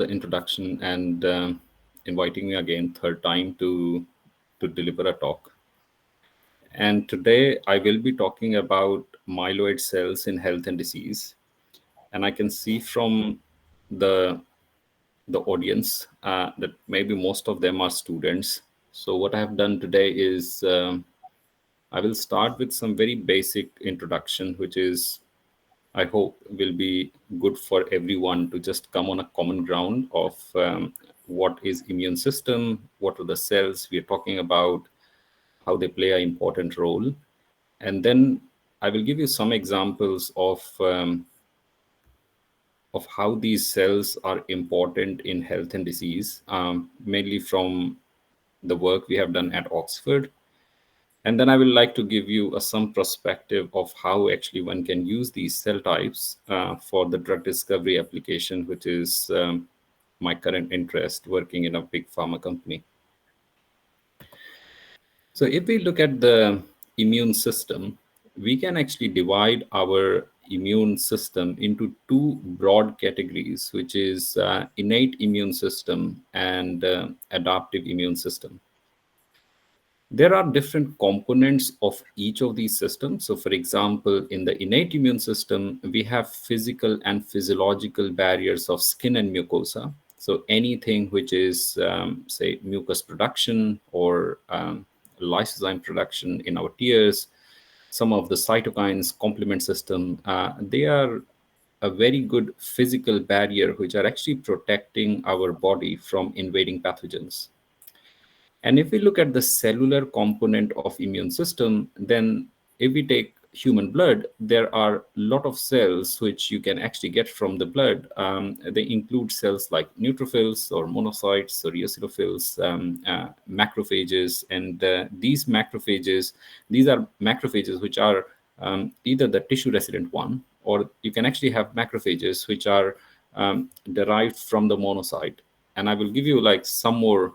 the introduction and inviting me again third time to deliver a talk. And today I will be talking about myeloid cells in health and disease. And I can see from the the audience that maybe most of them are students. So what I have done today is I will start with some very basic introduction, which is I hope will be good for everyone to just come on a common ground of what is immune system, what are the cells we are talking about, how they play an important role, and then I will give you some examples of how these cells are important in health and disease, mainly from the work we have done at Oxford. And then I will like to give you some perspective of how actually one can use these cell types for the drug discovery application, which is my current interest working in a big pharma company. So if we look at the immune system, we can actually divide our immune system into two broad categories, which is innate immune system and adaptive immune system. There are different components of each of these systems. So, for example, in the innate immune system, we have physical and physiological barriers of skin and mucosa. So, anything which is, say, mucus production or lysozyme production in our tears, some of the cytokines, complement system, they are a very good physical barrier which are actually protecting our body from invading pathogens. And if we look at the cellular component of immune system, then if we take human blood, there are a lot of cells which you can actually get from the blood. They include cells like neutrophils or monocytes or eosinophils, macrophages, and these are macrophages which are either the tissue resident one, or you can actually have macrophages which are derived from the monocyte. And I will give you like some more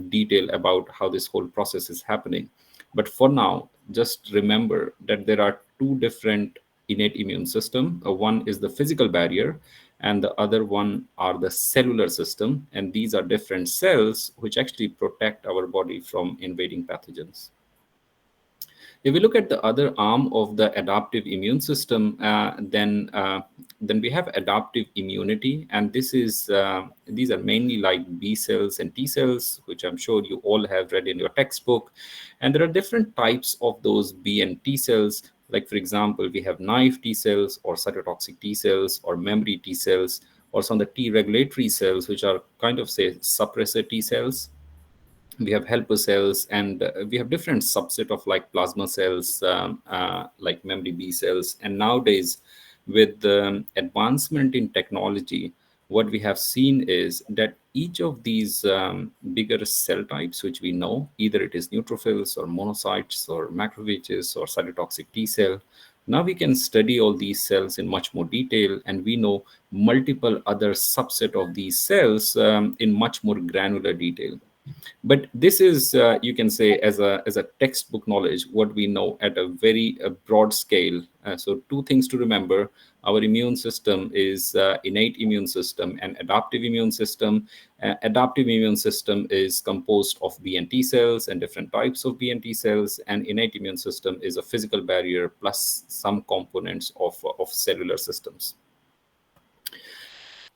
detail about how this whole process is happening. But for now, just remember that there are two different innate immune system. One is the physical barrier, and the other one are the cellular system. And these are different cells which actually protect our body from invading pathogens. If we look at the other arm of the adaptive immune system, then we have adaptive immunity, and these are mainly like B cells and T cells, which I'm sure you all have read in your textbook. And there are different types of those B and T cells. Like for example, we have naive T cells or cytotoxic T cells or memory T cells, or some of the T regulatory cells, which are kind of say suppressor T cells. We have helper cells, and we have different subset of like plasma cells, like memory B cells. And nowadays, with the advancement in technology, what we have seen is that each of these bigger cell types, which we know, either it is neutrophils or monocytes or macrophages or cytotoxic T cell, now we can study all these cells in much more detail, and we know multiple other subset of these cells in much more granular detail. But this is, you can say, as a textbook knowledge, what we know at a very broad scale. So two things to remember: our immune system is innate immune system and adaptive immune system. Adaptive immune system is composed of B and T cells and different types of B and T cells, and innate immune system is a physical barrier plus some components of cellular systems.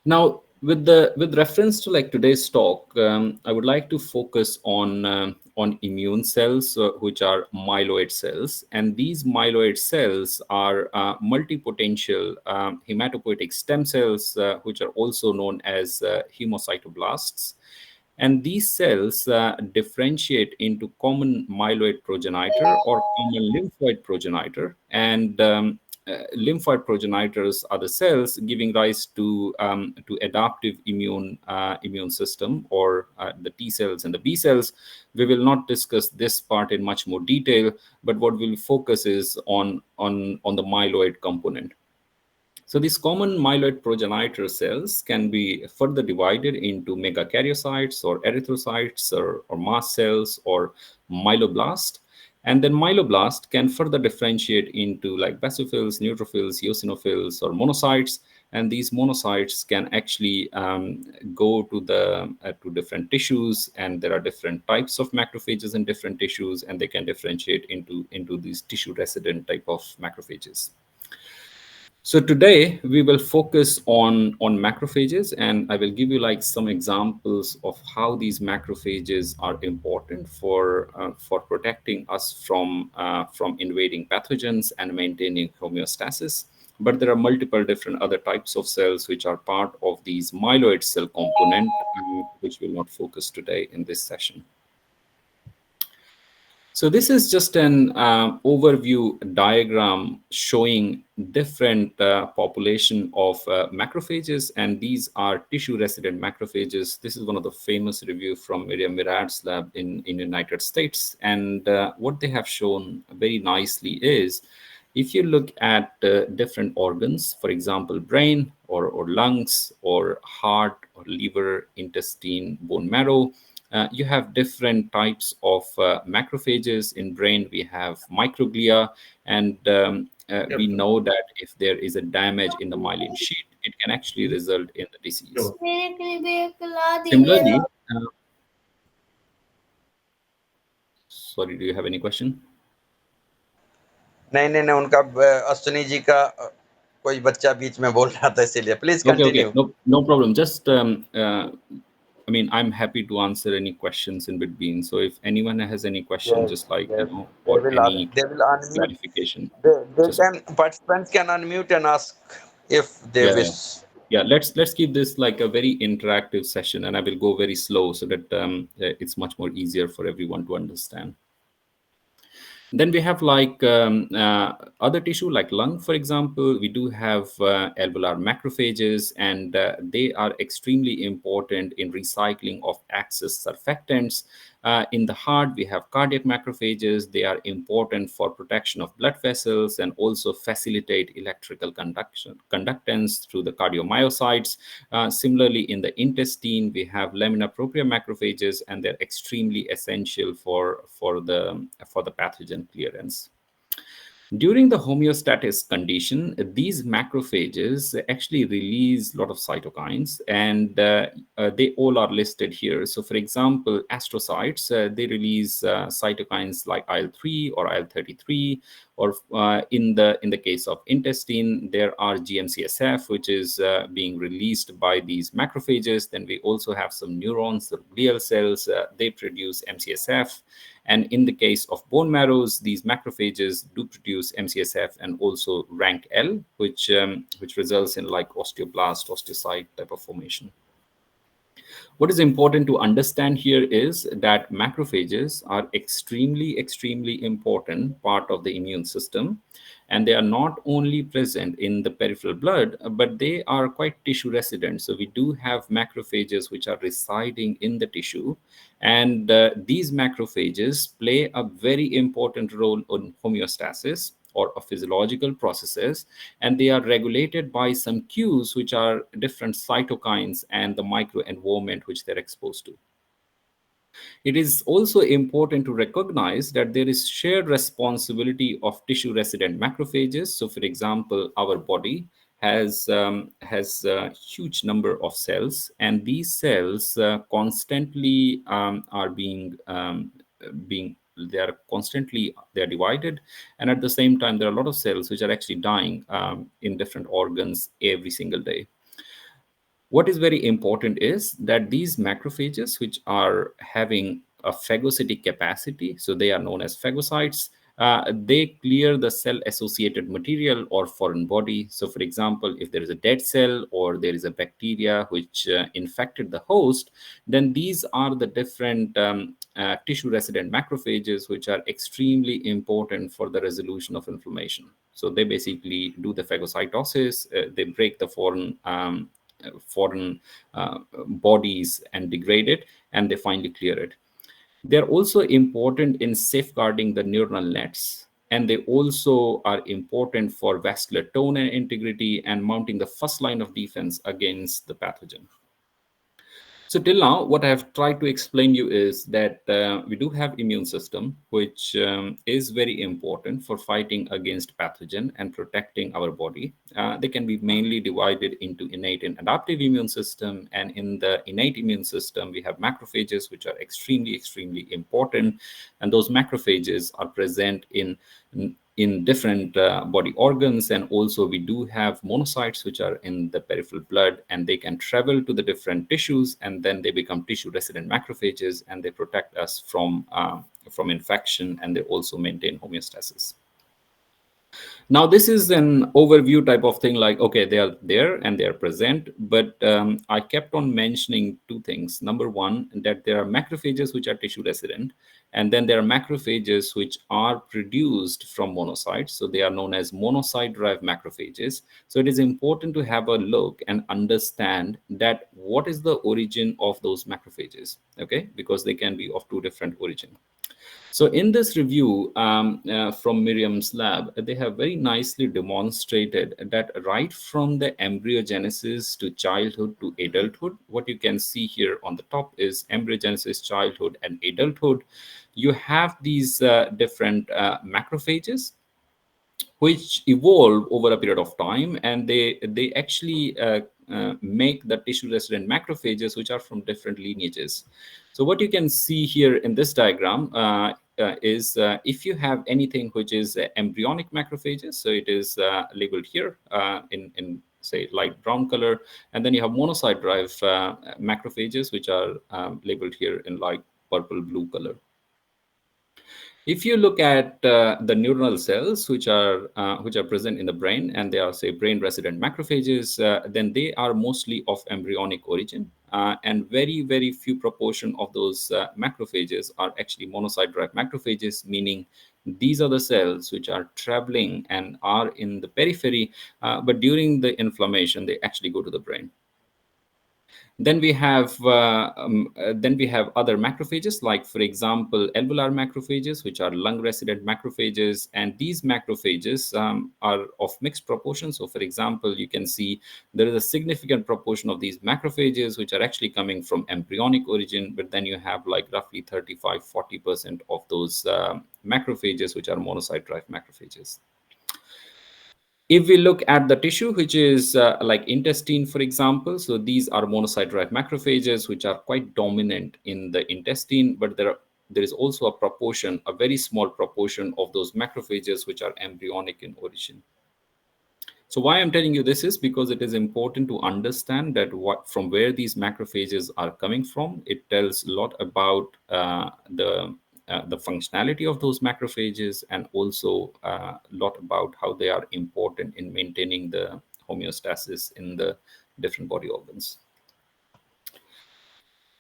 Now, with reference to like today's talk, I would like to focus on immune cells, which are myeloid cells, and these myeloid cells are multipotential hematopoietic stem cells, which are also known as hemocytoblasts. And these cells differentiate into common myeloid progenitor or common lymphoid progenitor. And lymphoid progenitors are the cells giving rise to adaptive immune system, or the T cells and the B cells. We will not discuss this part in much more detail, but what we'll focus is on the myeloid component. So these common myeloid progenitor cells can be further divided into megakaryocytes or erythrocytes or mast cells or myeloblast. And then myeloblast can further differentiate into like basophils, neutrophils, eosinophils, or monocytes. and these monocytes can actually go to the to different tissues, and there are different types of macrophages in different tissues, and they can differentiate into these tissue resident type of macrophages. So today we will focus on macrophages, and I will give you like some examples of how these macrophages are important for protecting us from invading pathogens and maintaining homeostasis. But there are multiple different other types of cells which are part of these myeloid cell component, which will not focus today in this session. So this is just an overview diagram showing different population of macrophages, and these are tissue-resident macrophages. This is one of the famous review from Miriam Mirad's lab in United States, and what they have shown very nicely is, if you look at different organs, for example, brain or lungs or heart or liver, intestine, bone marrow, you have different types of macrophages. In brain, we have microglia, and we know that if there is a damage in the myelin sheath, it can actually result in the disease. Similarly, sorry, do you have any question? नहीं नहीं नहीं, उनका अश्विनी जी का कोई बच्चा बीच में बोल रहा था, इसीलिए please Okay, okay, continue. no problem. Just I mean, I'm happy to answer any questions in between. So if anyone has any question, Yes, just like, yes. or any They will unmute. clarification, They just can, participants can unmute and ask if they yeah, wish. yeah. Let's keep this like a very interactive session, and I will go very slow so that it's much more easier for everyone to understand. Then we have like other tissue like lung, for example. We do have alveolar macrophages, and they are extremely important in recycling of excess surfactants. In the heart, we have cardiac macrophages. They are important for protection of blood vessels and also facilitate electrical conductance through the cardiomyocytes. Similarly, in the intestine, we have lamina propria macrophages, and they're extremely essential for the pathogen clearance. During the homeostasis condition, these macrophages actually release a lot of cytokines, and they all are listed here. So, for example, astrocytes, they release cytokines like IL-3 or IL-33, or in the case of intestine, there are GM-CSF, which is being released by these macrophages. Then we also have some neurons, the glial cells, they produce MCSF. And in the case of bone marrows, these macrophages do produce MCSF and also rank L, which results in like osteoblast, osteocyte type of formation. What is important to understand here is that macrophages are extremely important part of the immune system, and they are not only present in the peripheral blood, but they are quite tissue resident. So we do have macrophages which are residing in the tissue, and these macrophages play a very important role in homeostasis or of physiological processes, and they are regulated by some cues which are different cytokines and the microenvironment which they're exposed to. It is also important to recognize that there is shared responsibility of tissue resident macrophages. So, for example, our body has a huge number of cells, and these cells constantly are being they're divided, and at the same time there are a lot of cells which are actually dying in different organs every single day. What is very important is that these macrophages, which are having a phagocytic capacity, so they are known as phagocytes, they clear the cell associated material or foreign body. So, for example, if there is a dead cell or there is a bacteria which infected the host, then these are the different tissue resident macrophages which are extremely important for the resolution of inflammation. So, they basically do the phagocytosis, they break the foreign bodies and degrade it, and they finally clear it. They're also important in safeguarding the neuronal nets, and they also are important for vascular tone and integrity and mounting the first line of defense against the pathogen. So till now, what I have tried to explain you is that we do have immune system, which is very important for fighting against pathogen and protecting our body. They can be mainly divided into innate and adaptive immune system. And in the innate immune system, we have macrophages, which are extremely, extremely important. And those macrophages are present in different body organs, and also we do have monocytes which are in the peripheral blood, and they can travel to the different tissues, and then they become tissue resident macrophages, and they protect us from infection, and they also maintain homeostasis. Now, this is an overview type of thing, like, okay, they are there and they are present, but I kept on mentioning two things. Number one, that there are macrophages which are tissue resident, and then there are macrophages which are produced from monocytes. So they are known as monocyte derived macrophages. So it is important to have a look and understand that what is the origin of those macrophages, okay, because they can be of two different origin. So in this review from Miriam's lab, they have very nicely demonstrated that right from the embryogenesis to childhood to adulthood, what you can see here on the top is embryogenesis, childhood, and adulthood. You have these different macrophages which evolve over a period of time, and they actually make the tissue resident macrophages which are from different lineages. So what you can see here in this diagram is if you have anything which is embryonic macrophages, so it is labeled here in say light brown color, and then you have monocyte derived macrophages which are labeled here in light purple blue color. If you look at the neuronal cells which are present in the brain, and they are, say, brain resident macrophages, then they are mostly of embryonic origin, and very few proportion of those macrophages are actually monocyte derived macrophages, meaning these are the cells which are traveling and are in the periphery, but during the inflammation they actually go to the brain. Then we have other macrophages, like, for example, alveolar macrophages, which are lung resident macrophages, and these macrophages are of mixed proportions. So, for example, you can see there is a significant proportion of these macrophages which are actually coming from embryonic origin, but then you have like roughly 35-40% of those macrophages which are monocyte-derived macrophages. If we look at the tissue, which is like intestine, for example, so these are monocyte-derived macrophages, which are quite dominant in the intestine, but there is also a proportion, a very small proportion of those macrophages, which are embryonic in origin. So why I'm telling you this is because it is important to understand that from where these macrophages are coming from. It tells a lot about the functionality of those macrophages, and also a lot about how they are important in maintaining the homeostasis in the different body organs.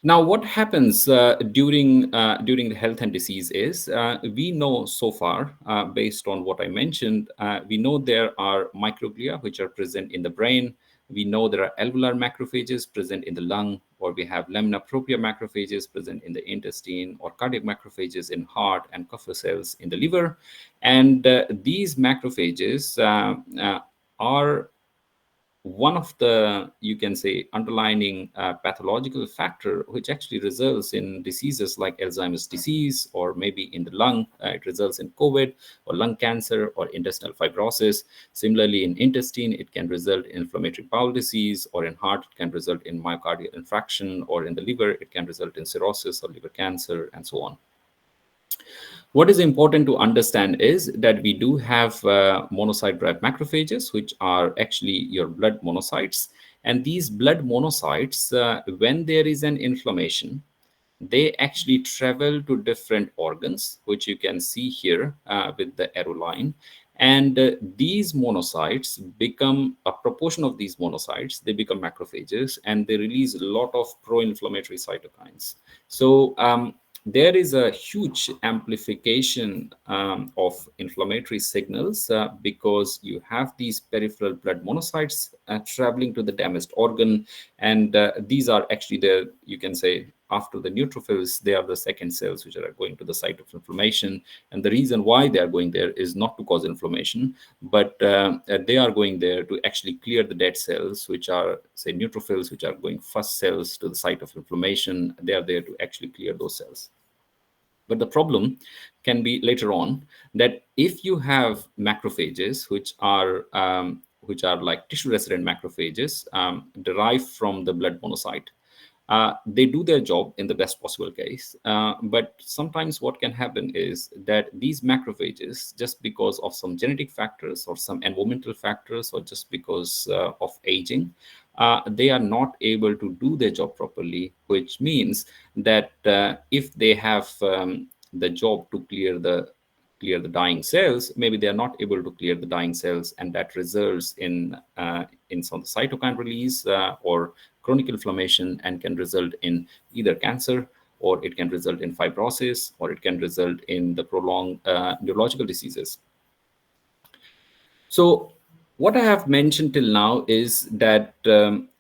Now, what happens during the health and disease is we know so far, based on what I mentioned, we know there are microglia which are present in the brain. We know there are alveolar macrophages present in the lung, or we have lamina propria macrophages present in the intestine, or cardiac macrophages in heart, and Kupffer cells in the liver. And these macrophages are one of the, you can say, underlining pathological factor which actually results in diseases like Alzheimer's disease, or maybe in the lung it results in COVID or lung cancer or intestinal fibrosis. Similarly, in intestine it can result in inflammatory bowel disease, or in heart it can result in myocardial infarction, or in the liver it can result in cirrhosis or liver cancer, and so on. What is important to understand is that we do have monocyte-derived macrophages, which are actually your blood monocytes. And these blood monocytes, when there is an inflammation, they actually travel to different organs, which you can see here with the arrow line. And these monocytes become, a proportion of these monocytes, they become macrophages, and they release a lot of pro-inflammatory cytokines. So there is a huge amplification of inflammatory signals because you have these peripheral blood monocytes traveling to the damaged organ, and these are actually the, you can say, after the neutrophils, they are the second cells which are going to the site of inflammation. And the reason why they are going there is not to cause inflammation, but they are going there to actually clear the dead cells, which are, say, neutrophils, which are going first cells to the site of inflammation. They are there to actually clear those cells. But the problem can be later on that if you have macrophages, which are like tissue-resident macrophages derived from the blood monocyte, they do their job in the best possible case. But sometimes what can happen is that these macrophages, just because of some genetic factors or some environmental factors, or just because of aging, they are not able to do their job properly, which means that if they have the job to clear the dying cells, maybe they are not able to clear the dying cells, and that results in some cytokine release or chronic inflammation, and can result in either cancer, or it can result in fibrosis, or it can result in the prolonged neurological diseases. So, what I have mentioned till now is that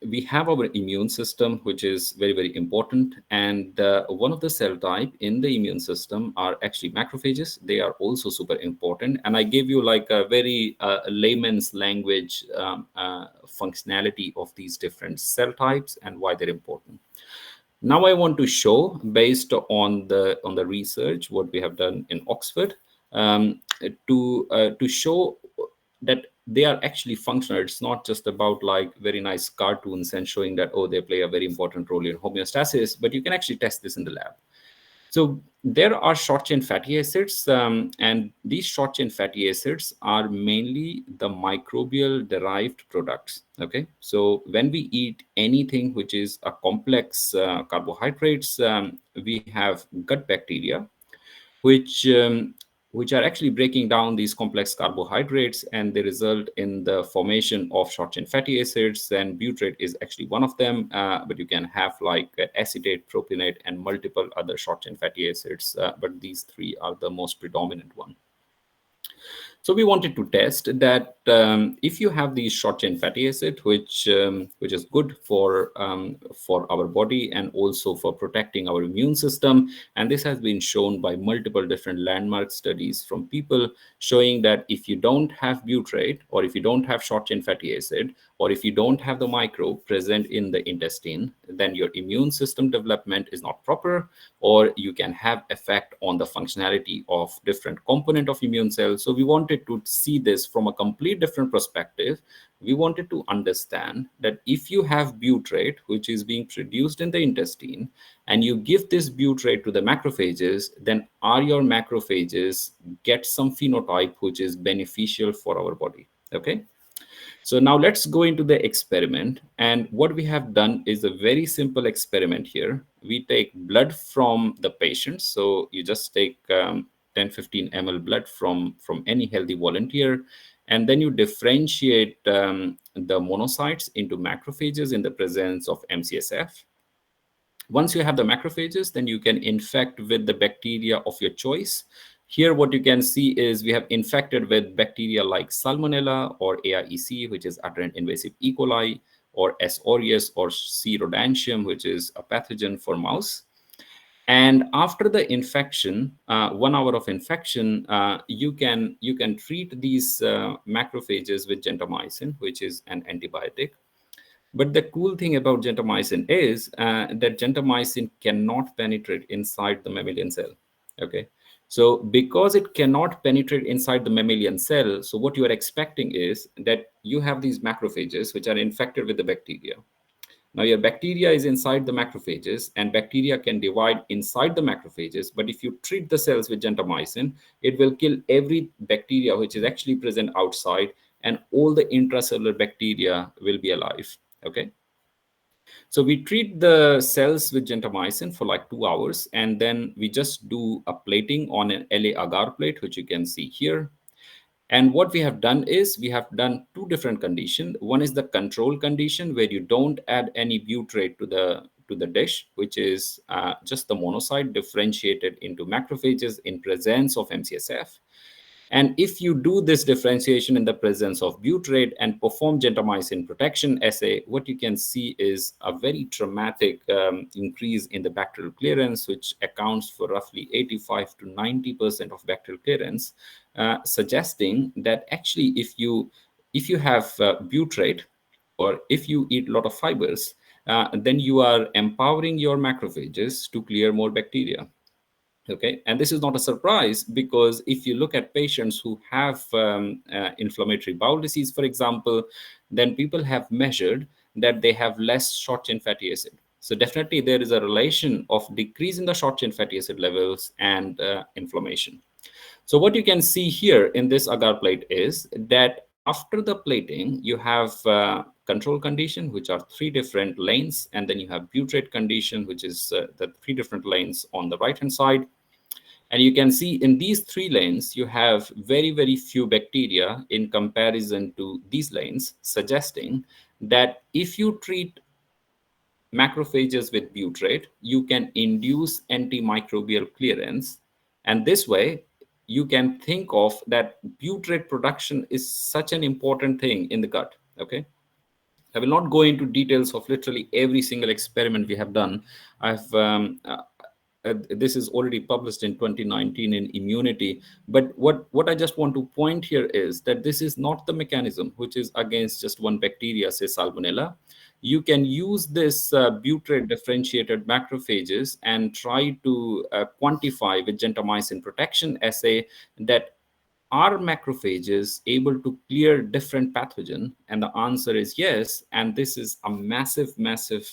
we have our immune system, which is very, very important. And one of the cell type in the immune system are actually macrophages. They are also super important. And I gave you like a very layman's language functionality of these different cell types and why they're important. Now I want to show, based on the research what we have done in Oxford, to show that they are actually functional. It's not just about like very nice cartoons and showing that, oh, they play a very important role in homeostasis, but you can actually test this in the lab. So there are short chain fatty acids, and these short chain fatty acids are mainly the microbial derived products. Okay, so when we eat anything which is a complex carbohydrates, we have gut bacteria, which which are actually breaking down these complex carbohydrates, and they result in the formation of short chain fatty acids. And butyrate is actually one of them, but you can have like acetate, propionate, and multiple other short chain fatty acids, but these three are the most predominant one. So we wanted to test that if you have these short chain fatty acid, which is good for our body and also for protecting our immune system, and this has been shown by multiple different landmark studies from people showing that if you don't have butyrate, or if you don't have short chain fatty acid, or if you don't have the microbe present in the intestine, then your immune system development is not proper, or you can have effect on the functionality of different component of immune cells. So we wanted to see this from a complete different perspective. We wanted to understand that if you have butyrate, which is being produced in the intestine, and you give this butyrate to the macrophages, then are your macrophages get some phenotype which is beneficial for our body? Okay. So now let's go into the experiment. And what we have done is a very simple experiment here. We take blood from the patients. So you just take 10-15 ml blood from any healthy volunteer, and then you differentiate the monocytes into macrophages in the presence of MCSF. Once you have the macrophages, then you can infect with the bacteria of your choice. Here, what you can see is we have infected with bacteria like Salmonella or AIEC, which is adherent invasive E. coli, or S. aureus or C. rodantium, which is a pathogen for mouse. And after the infection, 1 hour of infection, you can treat these macrophages with gentamicin, which is an antibiotic. But the cool thing about gentamicin is that gentamicin cannot penetrate inside the mammalian cell. Okay. So because it cannot penetrate inside the mammalian cell, so what you are expecting is that you have these macrophages which are infected with the bacteria. Now your bacteria is inside the macrophages, and bacteria can divide inside the macrophages. But if you treat the cells with gentamicin, it will kill every bacteria which is actually present outside, and all the intracellular bacteria will be alive. Okay. So we treat the cells with gentamicin for like 2 hours, and then we just do a plating on an LA agar plate, which you can see here. And what we have done is we have done two different conditions. One is the control condition, where you don't add any butyrate to the dish, which is just the monocyte differentiated into macrophages in presence of MCSF. And if you do this differentiation in the presence of butyrate and perform gentamicin protection assay, what you can see is a very dramatic increase in the bacterial clearance, which accounts for roughly 85 to 90% of bacterial clearance, suggesting that actually if you have butyrate, or if you eat a lot of fibers, then you are empowering your macrophages to clear more bacteria. Okay, and this is not a surprise, because if you look at patients who have inflammatory bowel disease, for example, then people have measured that they have less short chain fatty acid. So definitely there is a relation of decrease in the short chain fatty acid levels and inflammation. So what you can see here in this agar plate is that after the plating, you have control condition, which are three different lanes, and then you have butyrate condition, which is the three different lanes on the right hand side. And you can see in these three lanes, you have very, very few bacteria in comparison to these lanes, suggesting that if you treat macrophages with butyrate, you can induce antimicrobial clearance. And this way, you can think of that butyrate production is such an important thing in the gut. Okay. I will not go into details of literally every single experiment we have done. I've this is already published in 2019 in Immunity. But what I just want to point here is that this is not the mechanism which is against just one bacteria, say Salmonella. You can use this butyrate differentiated macrophages and try to quantify with gentamicin protection assay that are macrophages able to clear different pathogen? And the answer is yes. And this is a massive, massive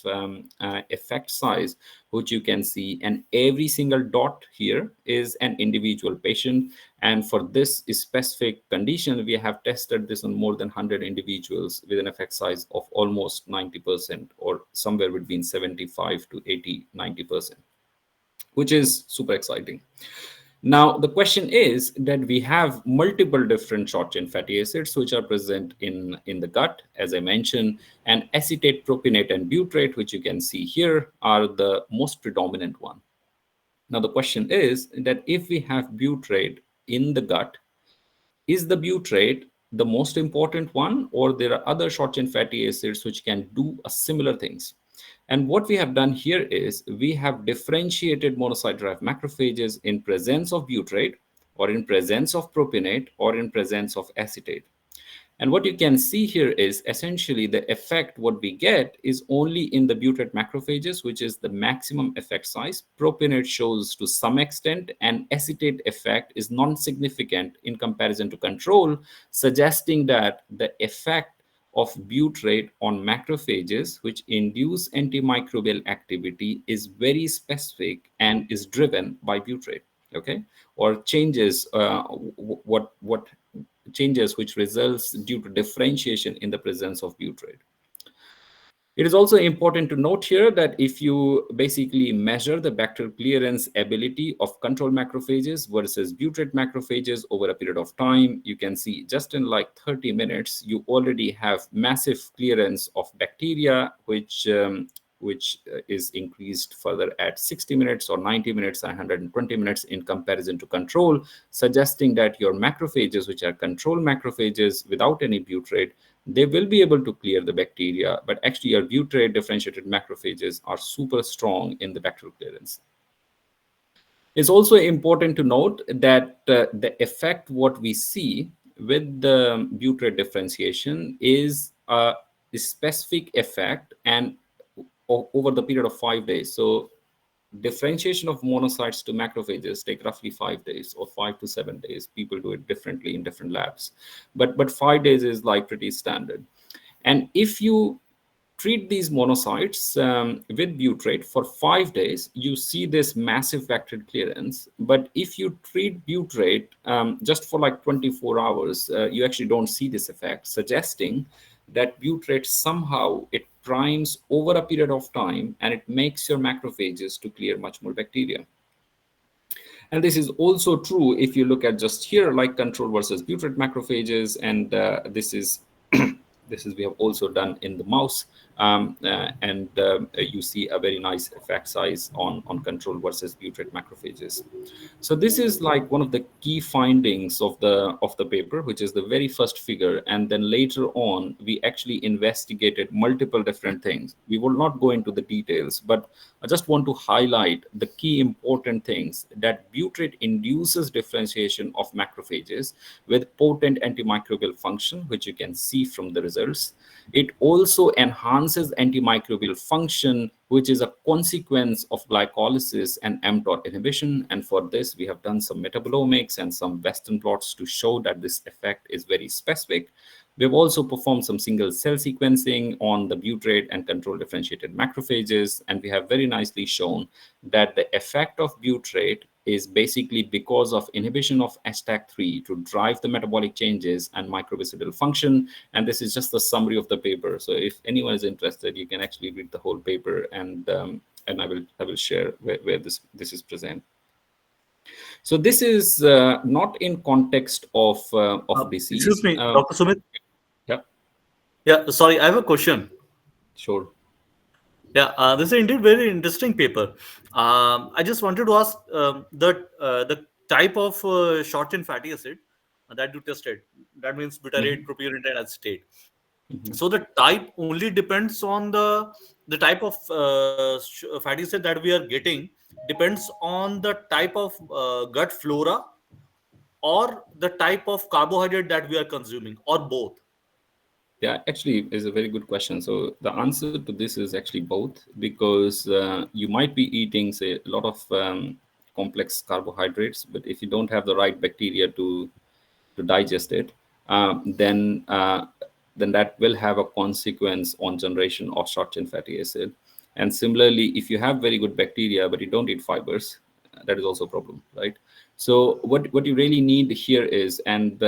effect size, which you can see. And every single dot here is an individual patient. And for this specific condition, we have tested this on more than 100 individuals with an effect size of almost 90%, or somewhere between 75 to 80, 90%, which is super exciting. Now, the question is that we have multiple different short chain fatty acids which are present in the gut, as I mentioned, and acetate, propionate, and butyrate, which you can see here, are the most predominant one. Now, the question is that if we have butyrate in the gut, is the butyrate the most important one, or there are other short chain fatty acids which can do a similar things? And what we have done here is we have differentiated monocyte-derived macrophages in presence of butyrate, or in presence of propionate, or in presence of acetate. And what you can see here is essentially the effect what we get is only in the butyrate macrophages, which is the maximum effect size. Propionate shows to some extent, and acetate effect is non-significant in comparison to control, suggesting that the effect of butyrate on macrophages, which induce antimicrobial activity, is very specific and is driven by butyrate. Okay, or changes what changes which results due to differentiation in the presence of butyrate. It is also important to note here that if you basically measure the bacterial clearance ability of control macrophages versus butyrate macrophages over a period of time, you can see just in like 30 minutes, you already have massive clearance of bacteria, which is increased further at 60 minutes or 90 minutes and 120 minutes in comparison to control, suggesting that your macrophages, which are control macrophages without any butyrate, they will be able to clear the bacteria, but actually your butyrate differentiated macrophages are super strong in the bacterial clearance. It's also important to note that the effect what we see with the butyrate differentiation is a specific effect and over the period of 5 days. So differentiation of monocytes to macrophages take roughly 5 days or 5 to 7 days. People do it differently in different labs, but 5 days is like pretty standard. And if you treat these monocytes with butyrate for 5 days, you see this massive bacterial clearance. But if you treat butyrate just for like 24 hours, you actually don't see this effect, suggesting that butyrate somehow it primes over a period of time and it makes your macrophages to clear much more bacteria. And this is also true if you look at just here, like control versus butyrate macrophages. And this is This is we have also done in the mouse, and you see a very nice effect size on control versus butyrate macrophages. So this is like one of the key findings of the paper, which is the very first figure. And then later on, we actually investigated multiple different things. We will not go into the details, but I just want to highlight the key important things that butyrate induces differentiation of macrophages with potent antimicrobial function, which you can see from the results. It also enhances antimicrobial function, which is a consequence of glycolysis and mTOR inhibition. And for this, we have done some metabolomics and some Western plots to show that this effect is very specific. We've also performed some single cell sequencing on the butyrate and control differentiated macrophages, and we have very nicely shown that the effect of butyrate is basically because of inhibition of HTAC3 to drive the metabolic changes and microbicidal function. And this is just the summary of the paper. So if anyone is interested, you can actually read the whole paper, and I will share where this is present. So this is not in context of Excuse disease. me, Dr. Sumit. Yeah, Yeah, sorry, I have a question. sure. Yeah, this is indeed very interesting paper. I just wanted to ask the type of short chain fatty acid that you tested. That means butyrate, Mhm, propionate, and acetate. mhm. So the type only depends on the type of fatty acid that we are getting depends on the type of gut flora or the type of carbohydrate that we are consuming, or both. Yeah, actually, is a very good question. So the answer to this is actually both, because you might be eating, say, a lot of complex carbohydrates, but if you don't have the right bacteria to digest it, then that will have a consequence on generation of short chain fatty acid. And similarly, if you have very good bacteria but you don't eat fibers, that is also a problem, right? So what you really need here is, and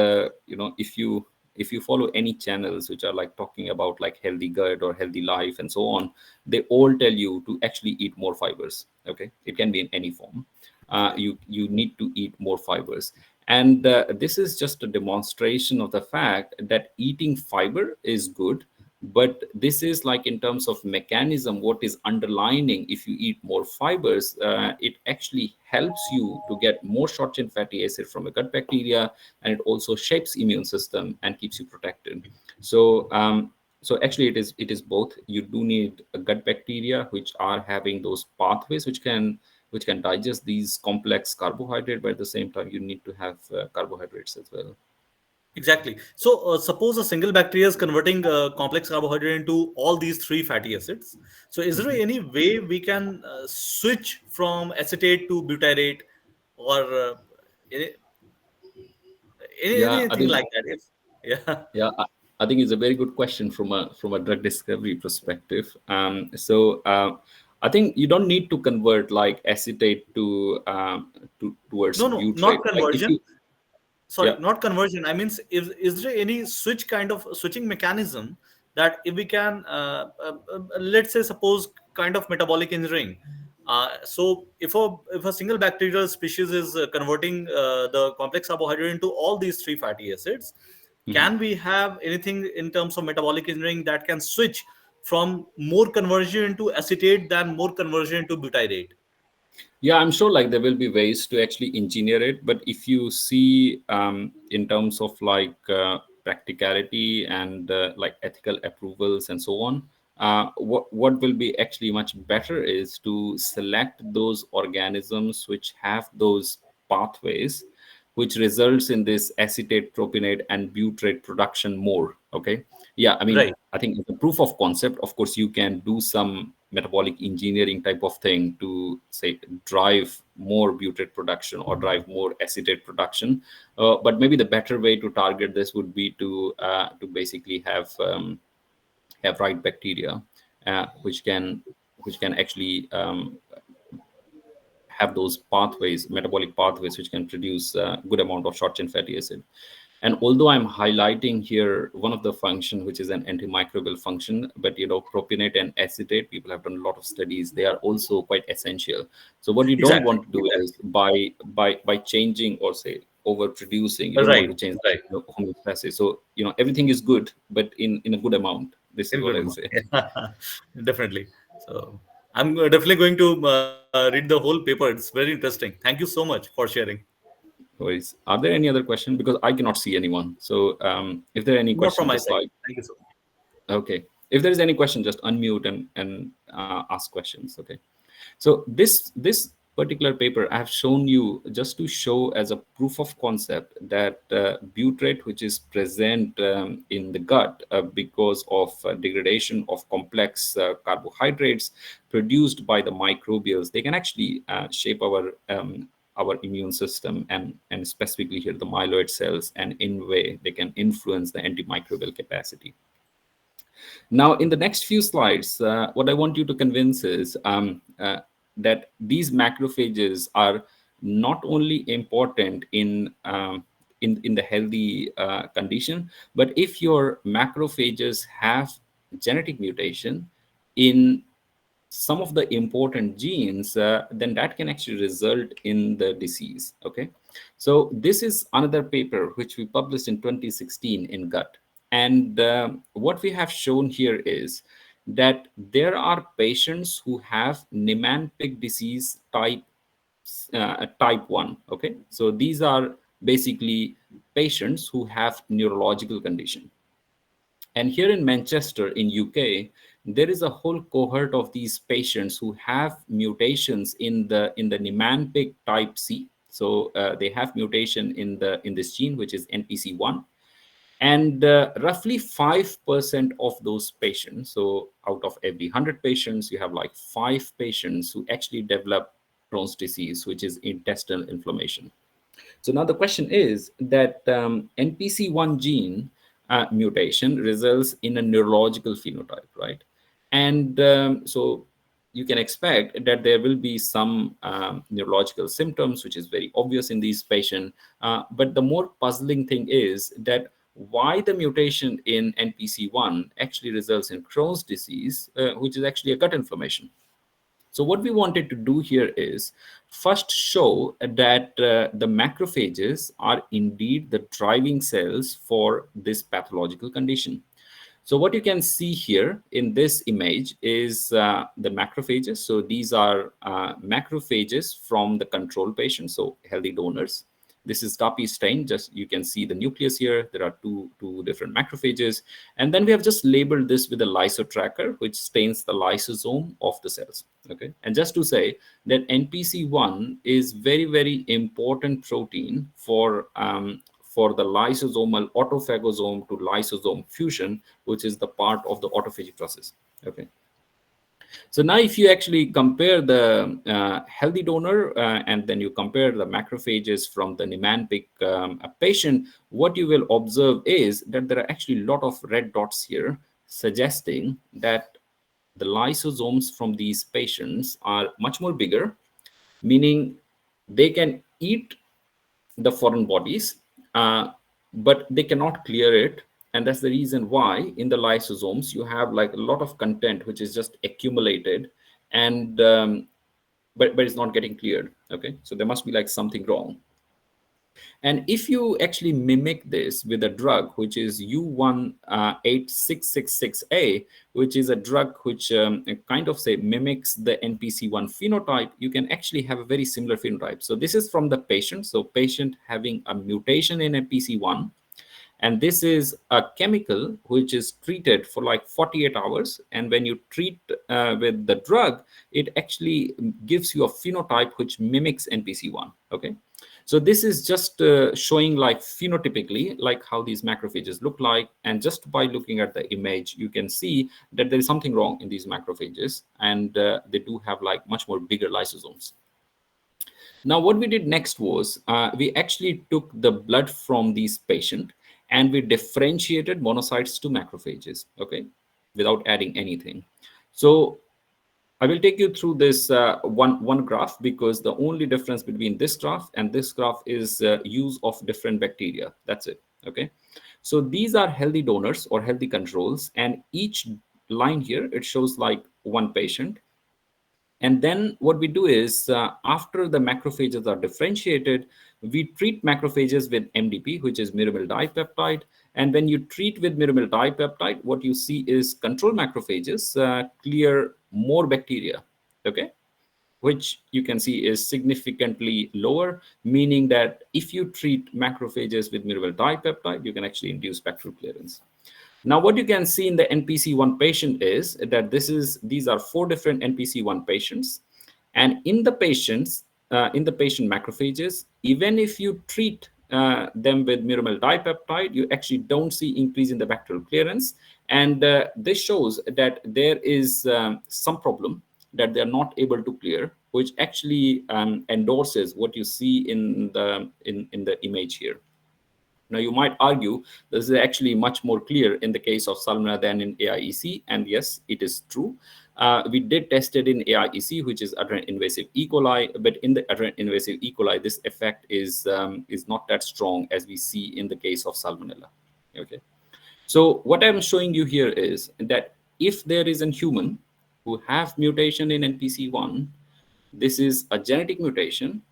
if you follow any channels which are like talking about like healthy gut or healthy life and so on, they all tell you to actually eat more fibers. Okay, it can be in any form. You need to eat more fibers, and this is just a demonstration of the fact that eating fiber is good. But this is like in terms of mechanism, what is underlining, if you eat more fibers, it actually helps you to get more short chain fatty acid from a gut bacteria, and it also shapes immune system and keeps you protected. So actually it is both. You do need a gut bacteria which are having those pathways which can digest these complex carbohydrate, but at the same time you need to have carbohydrates as well. Exactly. So, suppose a single bacteria is converting complex carbohydrate into all these three fatty acids. So, is there any way we can switch from acetate to butyrate, or any, Yeah, I anything think like that? If yeah, yeah, I think it's a very good question from a drug discovery perspective. So I think you don't need to convert like acetate to towards no, no, not butyrate. Like if conversion. you Sorry, yeah. not conversion. I mean, is there any switch kind of switching mechanism that if we can let's say suppose kind of metabolic engineering, so if a single bacterial species is converting the complex carbohydrate into all these three fatty acids, Mhm. can we have anything in terms of metabolic engineering that can switch from more conversion into acetate than more conversion into butyrate? Yeah, I'm sure like there will be ways to actually engineer it, but if you see in terms of like practicality and like ethical approvals and so on, what will be actually much better is to select those organisms which have those pathways, which results in this acetate, propionate, and butyrate production more. Okay, yeah, I mean, Right. I think it's a proof of concept. Of course, you can do some metabolic engineering type of thing to say drive more butyrate production or drive more acetate production. But maybe the better way to target this would be to basically have right bacteria, which can actually have those pathways, metabolic pathways, which can produce a good amount of short chain fatty acid. And although I'm highlighting here one of the function, which is an antimicrobial function, but propionate and acetate, people have done a lot of studies. They are also quite essential. So what you don't Exactly. want to do is by changing or say overproducing. You don't want to Right, change right. the homeostasis. So everything is good, but in a good amount. This is In what good I would amount. say. Definitely. So I'm definitely going to read the whole paper. It's very interesting. Thank you so much for sharing. No worries. Are there any other questions? Because I cannot see anyone. So if there are any Not from questions, my just side. like, Thank you so much. okay. If there is any question, just unmute and ask questions. Okay. So this particular paper I have shown you just to show as a proof of concept that butyrate, which is present in the gut because of degradation of complex carbohydrates produced by the microbials, they can actually shape our immune system, and specifically here the myeloid cells, and in way they can influence the antimicrobial capacity. Now, in the next few slides, what I want you to convince is that these macrophages are not only important in the healthy condition, but if your macrophages have genetic mutation in some of the important genes, then that can actually result in the disease. Okay, so this is another paper which we published in 2016 in Gut, and what we have shown here is that there are patients who have Niemann-Pick disease type 1. Okay, so these are basically patients who have neurological condition, and here in Manchester, in UK, there is a whole cohort of these patients who have mutations in the Niemann-Pick type C. So they have mutation in this gene, which is NPC1, and roughly 5% of those patients. So out of every 100 patients, you have like 5 patients who actually develop Crohn's disease, which is intestinal inflammation. So now the question is that NPC1 gene mutation results in a neurological phenotype, right? And so you can expect that there will be some neurological symptoms, which is very obvious in these patients. But the more puzzling thing is that why the mutation in NPC1 actually results in Crohn's disease, which is actually a gut inflammation. So what we wanted to do here is first show that the macrophages are indeed the driving cells for this pathological condition. So what you can see here in this image is the macrophages. So these are macrophages from the control patients, so healthy donors. This is copy stain. Just you can see the nucleus here. There are two different macrophages, and then we have just labeled this with a lysotracker, which stains the lysosome of the cells. Okay, and just to say that NPC1 is very important protein for the lysosomal autophagosome to lysosome fusion, which is the part of the autophagy process. Okay. So now if you actually compare the healthy donor and then you compare the macrophages from the Niemann-Pick patient, what you will observe is that there are actually a lot of red dots here suggesting that the lysosomes from these patients are much more bigger, meaning they can eat the foreign bodies, but they cannot clear it. And that's the reason why in the lysosomes you have like a lot of content which is just accumulated, and but it's not getting cleared. Okay, so there must be like something wrong. And if you actually mimic this with a drug, which is U18666A, which is a drug which kind of say mimics the NPC1 phenotype, you can actually have a very similar phenotype. So this is from the patient. So patient having a mutation in NPC1, and this is a chemical which is treated for like 48 hours, and when you treat with the drug, it actually gives you a phenotype which mimics NPC1. Okay, so this is just showing like phenotypically like how these macrophages look like, and just by looking at the image you can see that there is something wrong in these macrophages, and they do have like much more bigger lysosomes. Now, what we did next was we actually took the blood from these patients and we differentiated monocytes to macrophages, okay, without adding anything. So I will take you through this one graph, because the only difference between this graph and this graph is use of different bacteria. That's it, okay? So these are healthy donors or healthy controls, and each line here, it shows like one patient, And then what we do is, after the macrophages are differentiated, we treat macrophages with MDP, which is myromyl dipeptide. And when you treat with myromyl dipeptide, what you see is control macrophages clear more bacteria, okay? Which you can see is significantly lower, meaning that if you treat macrophages with myromyl dipeptide, you can actually induce bacterial clearance. Now, what you can see in the NPC1 patient is that these are 4 different NPC1 patients. And in the patient macrophages, even if you treat them with myromyl dipeptide, you actually don't see increase in the bacterial clearance. And this shows that there is some problem that they're not able to clear, which actually endorses what you see in the image here. Now, you might argue this is actually much more clear in the case of Salmonella than in AIEC, and yes, it is true. We did test it in AIEC, which is adrenal invasive E. coli, but in the adrenal invasive E. coli, this effect is not that strong as we see in the case of Salmonella. Okay, so what I'm showing you here is that if there is a human who have mutation in NPC1, this is a genetic mutation.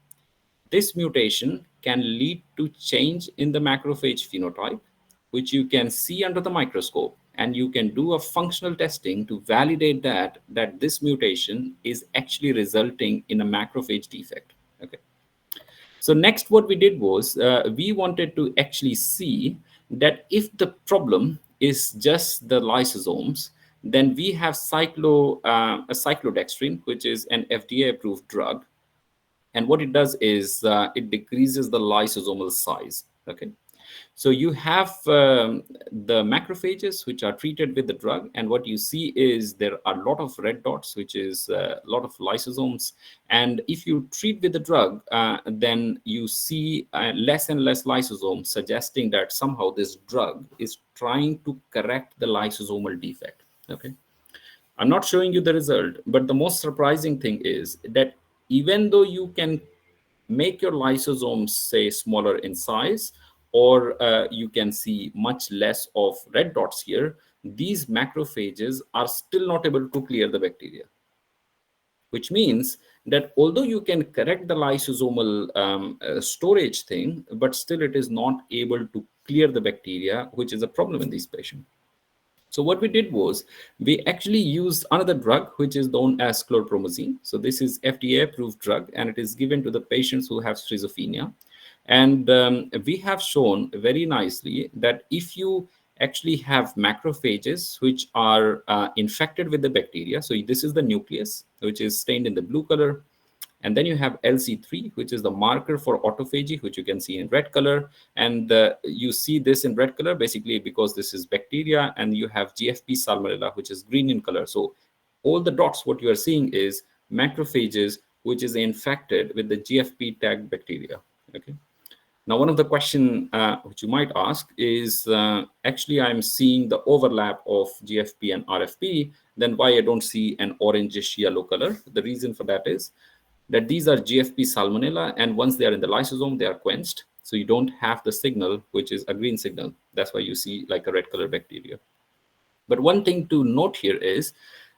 This mutation can lead to change in the macrophage phenotype, which you can see under the microscope, and you can do a functional testing to validate that this mutation is actually resulting in a macrophage defect. Okay. So next, what we did was we wanted to actually see that if the problem is just the lysosomes, then we have a cyclodextrin, which is an FDA-approved drug, and what it does is it decreases the lysosomal size. Okay, so you have the macrophages which are treated with the drug, and what you see is there are a lot of red dots, which is a lot of lysosomes. And if you treat with the drug, then you see less and less lysosomes, suggesting that somehow this drug is trying to correct the lysosomal defect. Okay, I'm not showing you the result, but the most surprising thing is that even though you can make your lysosomes, say, smaller in size, or you can see much less of red dots here, these macrophages are still not able to clear the bacteria, which means that although you can correct the lysosomal storage thing, but still it is not able to clear the bacteria, which is a problem in these patients. So what we did was we actually used another drug, which is known as chlorpromazine. So this is FDA-approved drug, and it is given to the patients who have schizophrenia. And we have shown very nicely that if you actually have macrophages which are infected with the bacteria, so this is the nucleus, which is stained in the blue color. And then you have LC3, which is the marker for autophagy, which you can see in red color. And you see this in red color basically because this is bacteria, and you have GFP salmonella, which is green in color. So all the dots, what you are seeing is macrophages, which is infected with the GFP tagged bacteria. Okay. Now, one of the question which you might ask is, actually, I'm seeing the overlap of GFP and RFP, then why I don't see an orangish yellow color? The reason for that is that these are GFP salmonella, and once they are in the lysosome, they are quenched. So you don't have the signal, which is a green signal. That's why you see like a red color bacteria. But one thing to note here is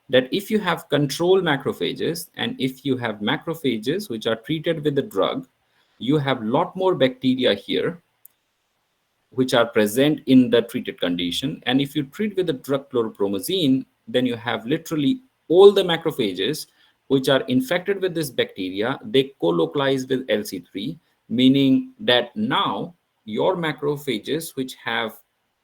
that if you have control macrophages, and if you have macrophages which are treated with the drug, you have a lot more bacteria here which are present in the treated condition. And if you treat with the drug chlorpromazine, then you have literally all the macrophages which are infected with this bacteria, they co-localize with LC3, meaning that now your macrophages which have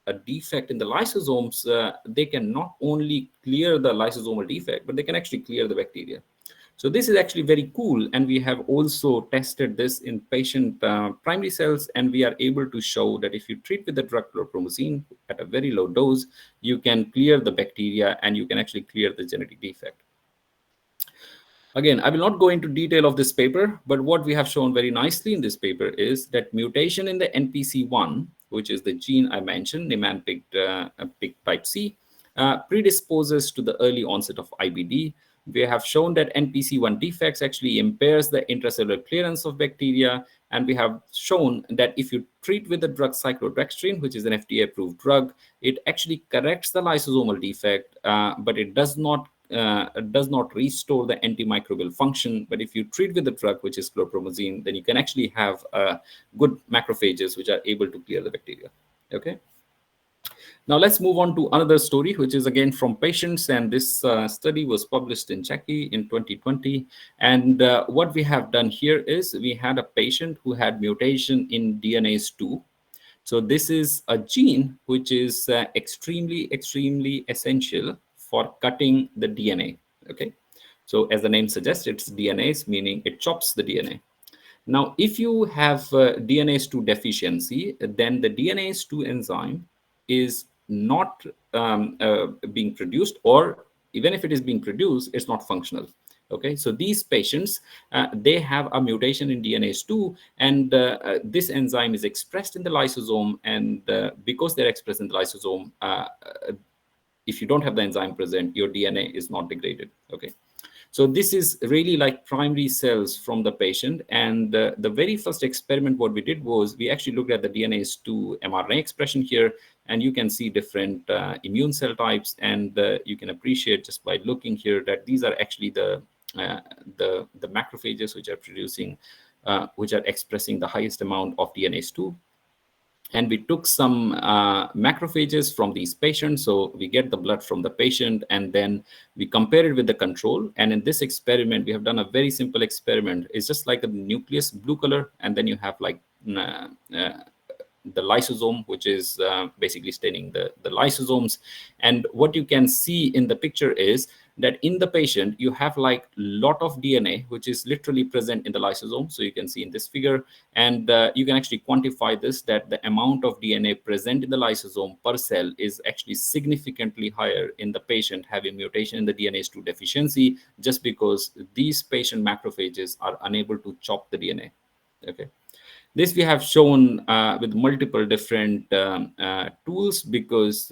a defect in the lysosomes, they can not only clear the lysosomal defect, but they can actually clear the bacteria. So this is actually very cool, and we have also tested this in patient primary cells, and we are able to show that if you treat with the drug chlorpromazine at a very low dose, you can clear the bacteria and you can actually clear the genetic defect. Again, I will not go into detail of this paper, but what we have shown very nicely in this paper is that mutation in the NPC1, which is the gene I mentioned, Niemann-Pick type C, predisposes to the early onset of IBD. We have shown that NPC1 defects actually impairs the intracellular clearance of bacteria, and we have shown that if you treat with the drug cyclodextrin, which is an FDA-approved drug, it actually corrects the lysosomal defect, but it does not does not restore the antimicrobial function. But if you treat with the drug, which is chlorpromazine, then you can actually have good macrophages which are able to clear the bacteria. Okay. Now let's move on to another story, which is again from patients. And this study was published in JACI in 2020. And what we have done here is we had a patient who had mutation in DNase2. So this is a gene which is extremely essential for cutting the DNA. Okay. So as the name suggests, it's DNase, meaning it chops the DNA. Now, if you have DNase2 deficiency, then the DNase2 enzyme is not being produced, or even if it is being produced, it's not functional. Okay, so these patients, they have a mutation in DNase2, and this enzyme is expressed in the lysosome, and because they're expressed in the lysosome, if you don't have the enzyme present, your DNA is not degraded. Okay. So this is really like primary cells from the patient. And the very first experiment what we did was we actually looked at the DNase2 mRNA expression here, and you can see different immune cell types. And you can appreciate just by looking here that these are actually the macrophages which are producing, which are expressing the highest amount of DNase2. And we took some macrophages from these patients. So we get the blood from the patient, and then we compare it with the control. And in this experiment, we have done a very simple experiment. It's just like a nucleus, blue color, and then you have like the lysosome, which is basically staining the lysosomes. And what you can see in the picture is that in the patient, you have like lot of DNA, which is literally present in the lysosome. So you can see in this figure, and you can actually quantify this, that the amount of DNA present in the lysosome per cell is actually significantly higher in the patient having mutation in the DNase2 deficiency, just because these patient macrophages are unable to chop the DNA. Okay. This we have shown with multiple different tools, because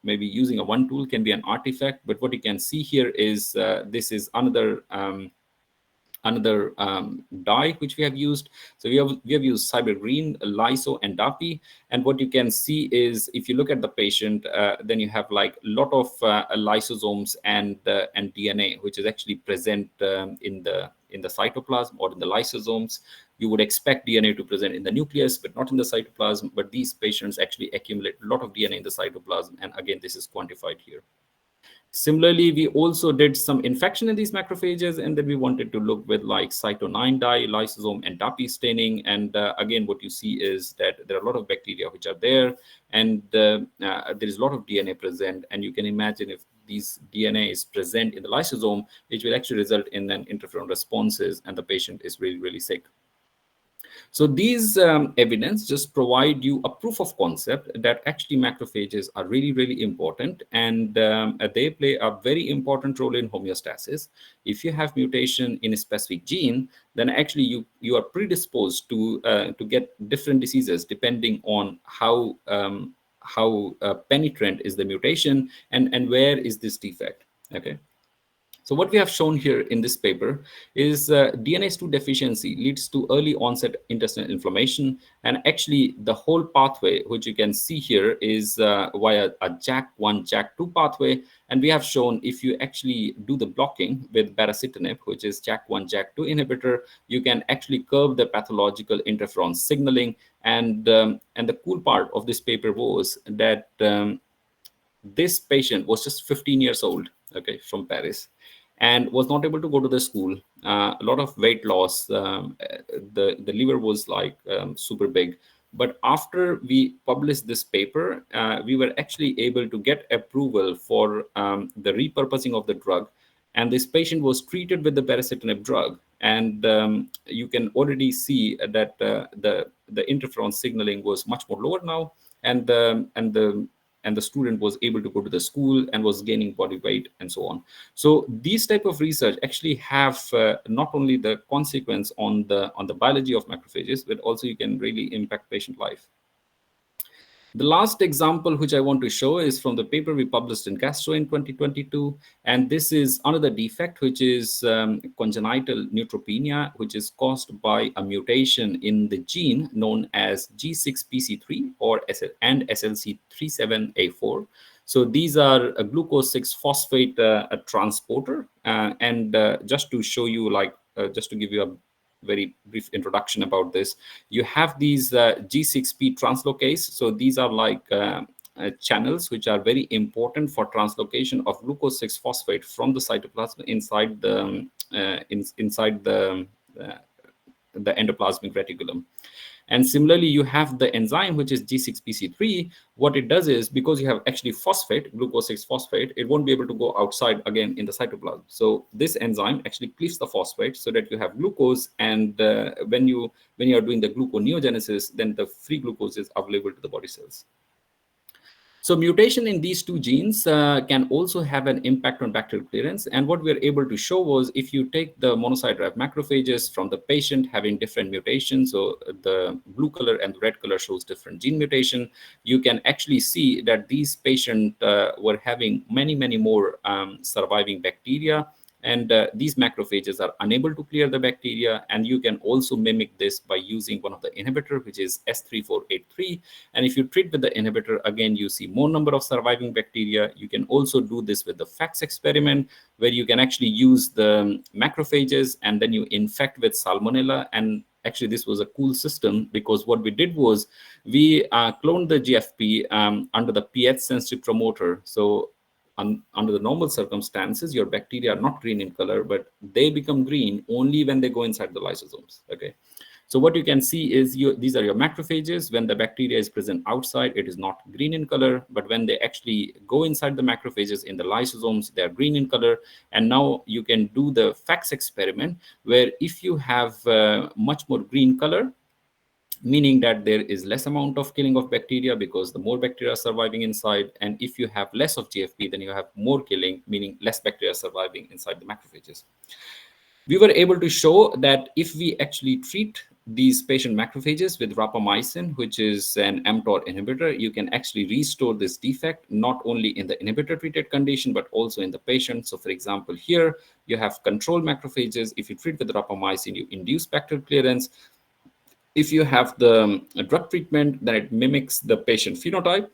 maybe using a one tool can be an artifact. But what you can see here is this is another dye which we have used. So we have used cyber green, lyso, and dapi. And what you can see is, if you look at the patient, then you have like a lot of lysosomes and DNA, which is actually present in the cytoplasm or in the lysosomes. You would expect DNA to present in the nucleus, but not in the cytoplasm. But these patients actually accumulate a lot of DNA in the cytoplasm. And again, this is quantified here. Similarly, we also did some infection in these macrophages, and then we wanted to look with like cyto9 dye, lysosome, and DAPI staining. And again, what you see is that there are a lot of bacteria which are there, and there is a lot of DNA present. And you can imagine if these DNA is present in the lysosome, it will actually result in an interferon responses, and the patient is really sick. So these evidence just provide you a proof of concept that actually macrophages are really important, and they play a very important role in homeostasis. If you have mutation in a specific gene, then actually you are predisposed to get different diseases depending on how penetrant is the mutation and where is this defect. Okay. So what we have shown here in this paper is DNase2 deficiency leads to early onset intestinal inflammation. And actually the whole pathway, which you can see here, is via a JAK1, JAK2 pathway. And we have shown if you actually do the blocking with baricitinib, which is JAK1, JAK2 inhibitor, you can actually curb the pathological interferon signaling. And the cool part of this paper was that this patient was just 15 years old, okay, from Paris, and was not able to go to the school. A lot of weight loss. The liver was like super big. But after we published this paper, we were actually able to get approval for the repurposing of the drug. And this patient was treated with the baricitinib drug. And you can already see that the interferon signaling was much more lower now. And the student was able to go to the school and was gaining body weight and so on. So these type of research actually have not only the consequence on the biology of macrophages, but also you can really impact patient life. The last example which I want to show is from the paper we published in Gastro in 2022. And this is another defect, which is congenital neutropenia, which is caused by a mutation in the gene known as G6PC3 and SLC37A4. So these are a glucose 6 phosphate a transporter. And just to show you, like, just to give you a very brief introduction about this, you have these G6P translocase. So these are like channels which are very important for translocation of glucose 6 phosphate from the cytoplasm inside uh, the endoplasmic reticulum. And similarly, you have the enzyme, which is G6PC3. What it does is, because you have actually phosphate, glucose 6 phosphate, it won't be able to go outside again in the cytoplasm. So this enzyme actually cleaves the phosphate so that you have glucose. And when you are doing the gluconeogenesis, then the free glucose is available to the body cells. So mutation in these two genes can also have an impact on bacterial clearance. And what we are able to show was, if you take the monocyte-derived macrophages from the patient having different mutations, so the blue color and the red color shows different gene mutation, you can actually see that these patients were having many, many more surviving bacteria. And these macrophages are unable to clear the bacteria. And you can also mimic this by using one of the inhibitor, which is S3483. And if you treat with the inhibitor, again, you see more number of surviving bacteria. You can also do this with the FACS experiment, where you can actually use the macrophages and then you infect with salmonella. And actually, this was a cool system, because what we did was we cloned the GFP under the pH sensitive promoter. So under the normal circumstances, your bacteria are not green in color, but they become green only when they go inside the lysosomes. Okay. So what you can see is these are your macrophages. When the bacteria is present outside, it is not green in color, but when they actually go inside the macrophages in the lysosomes, they are green in color. And now you can do the FACS experiment, where if you have much more green color, meaning that there is less amount of killing of bacteria, because the more bacteria are surviving inside. And if you have less of GFP, then you have more killing, meaning less bacteria surviving inside the macrophages. We were able to show that if we actually treat these patient macrophages with rapamycin, which is an mTOR inhibitor, you can actually restore this defect, not only in the inhibitor treated condition, but also in the patient. So for example, here you have control macrophages. If you treat with rapamycin, you induce bacterial clearance. If you have the drug treatment, then it mimics the patient phenotype.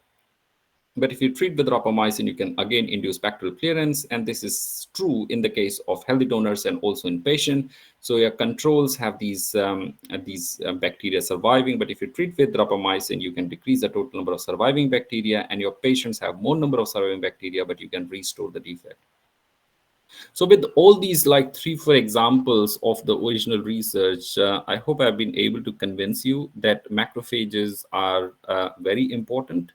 But if you treat with rapamycin, you can again induce bacterial clearance. And this is true in the case of healthy donors and also in patient. So your controls have these bacteria surviving. But if you treat with rapamycin, you can decrease the total number of surviving bacteria. And your patients have more number of surviving bacteria, but you can restore the defect. So with all these like 3-4 examples of the original research, I hope I've been able to convince you that macrophages are very important.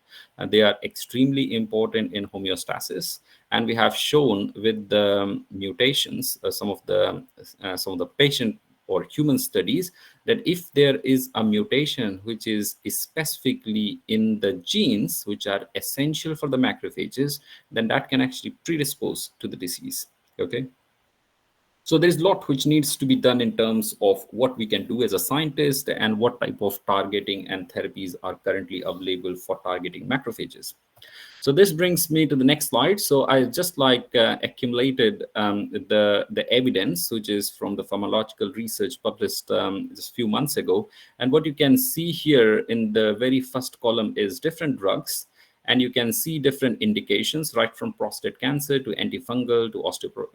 They are extremely important in homeostasis. And we have shown with the mutations, some of the patient or human studies, that if there is a mutation which is specifically in the genes which are essential for the macrophages, then that can actually predispose to the disease. Okay. So there's a lot which needs to be done in terms of what we can do as a scientist and what type of targeting and therapies are currently available for targeting macrophages. So this brings me to the next slide. So I just accumulated the evidence, which is from the pharmacological research published just a few months ago. And what you can see here in the very first column is different drugs. And you can see different indications, right from prostate cancer to antifungal to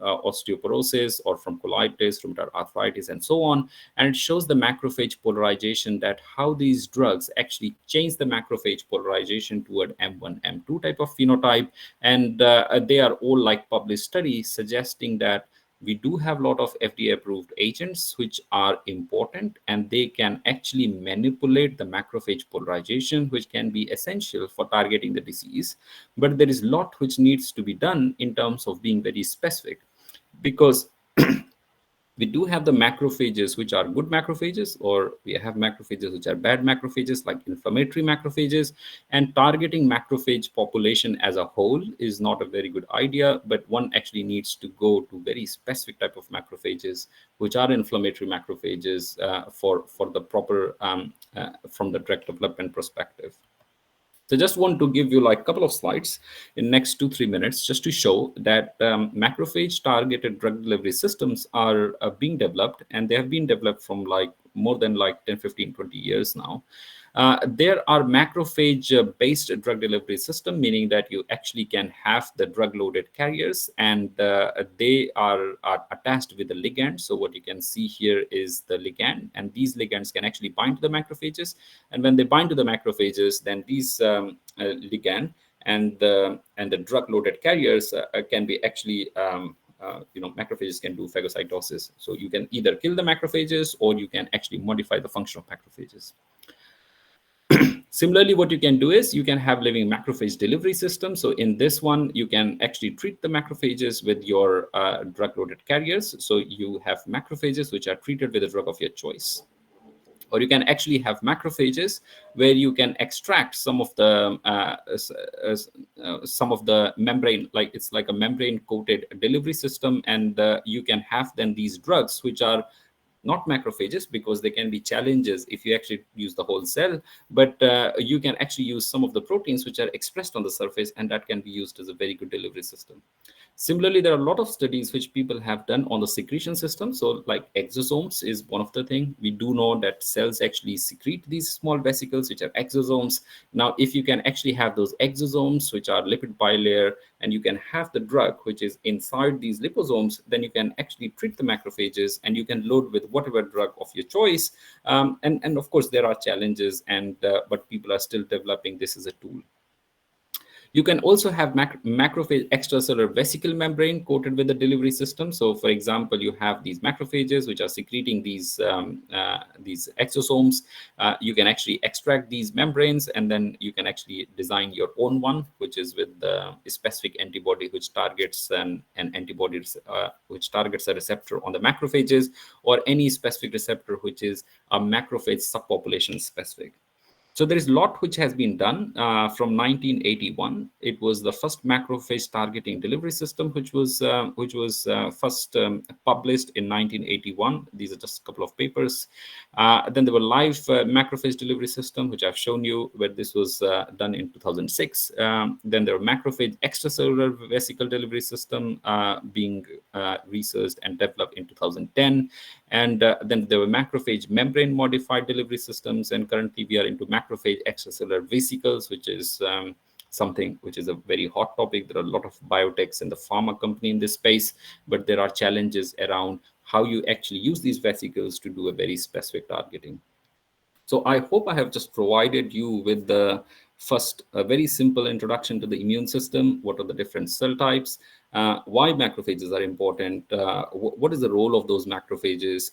osteoporosis, or from colitis, rheumatoid arthritis, and so on. And it shows the macrophage polarization, that how these drugs actually change the macrophage polarization toward M1, M2 type of phenotype. And they are all like published studies suggesting that we do have a lot of FDA approved agents which are important, and they can actually manipulate the macrophage polarization, which can be essential for targeting the disease. But there is a lot which needs to be done in terms of being very specific, because we do have the macrophages which are good macrophages, or we have macrophages which are bad macrophages, like inflammatory macrophages. And targeting macrophage population as a whole is not a very good idea, but one actually needs to go to very specific type of macrophages which are inflammatory macrophages for the proper from the drug development perspective. So just want to give you like a couple of slides in next 2-3 minutes, just to show that macrophage targeted drug delivery systems are being developed, and they have been developed from like more than like 10, 15, 20 years now. There are macrophage-based drug delivery system, meaning that you actually can have the drug-loaded carriers, and they are attached with the ligand. So what you can see here is the ligand, and these ligands can actually bind to the macrophages. And when they bind to the macrophages, then these ligand and the drug-loaded carriers can be actually macrophages can do phagocytosis. So you can either kill the macrophages or you can actually modify the function of macrophages. Similarly, what you can do is you can have living macrophage delivery system. So in this one, you can actually treat the macrophages with your drug-loaded carriers. So you have macrophages which are treated with a drug of your choice. Or you can actually have macrophages where you can extract some of the membrane, like it's like a membrane-coated delivery system, and you can have then these drugs which are not macrophages, because there can be challenges if you actually use the whole cell, but you can actually use some of the proteins which are expressed on the surface, and that can be used as a very good delivery system. Similarly, there are a lot of studies which people have done on the secretion system. So like exosomes is one of the things. We do know that cells actually secrete these small vesicles, which are exosomes. Now, if you can actually have those exosomes, which are lipid bilayer, and you can have the drug which is inside these liposomes, then you can actually treat the macrophages, and you can load with whatever drug of your choice. And of course, there are challenges, but people are still developing this as a tool. You can also have macrophage extracellular vesicle membrane coated with the delivery system. So, for example, you have these macrophages which are secreting these exosomes. You can actually extract these membranes, and then you can actually design your own one, which is with the specific antibody which targets an antibody which targets a receptor on the macrophages, or any specific receptor which is a macrophage subpopulation specific. So there is a lot which has been done from 1981. It was the first macrophage targeting delivery system, which was first published in 1981. These are just a couple of papers. Then there were live macrophage delivery system, which I've shown you, where this was done in 2006. Then there were macrophage extracellular vesicle delivery system being researched and developed in 2010. And then there were macrophage membrane modified delivery systems. And currently we are into macrophage extracellular vesicles, which is something which is a very hot topic. There are a lot of biotechs and the pharma company in this space, but there are challenges around how you actually use these vesicles to do a very specific targeting. So I hope I have just provided you with the first, a very simple introduction to the immune system. What are the different cell types? Why macrophages are important? What is the role of those macrophages?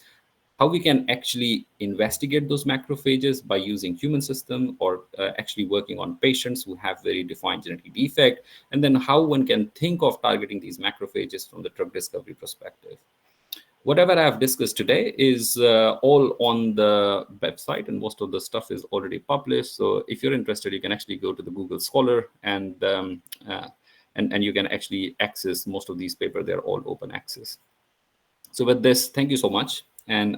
How we can actually investigate those macrophages by using human system, or actually working on patients who have very defined genetic defect, and then how one can think of targeting these macrophages from the drug discovery perspective. Whatever I have discussed today is all on the website, and most of the stuff is already published. So if you're interested, you can actually go to the Google Scholar, and you can actually access most of these papers. They're all open access. So with this, thank you so much. And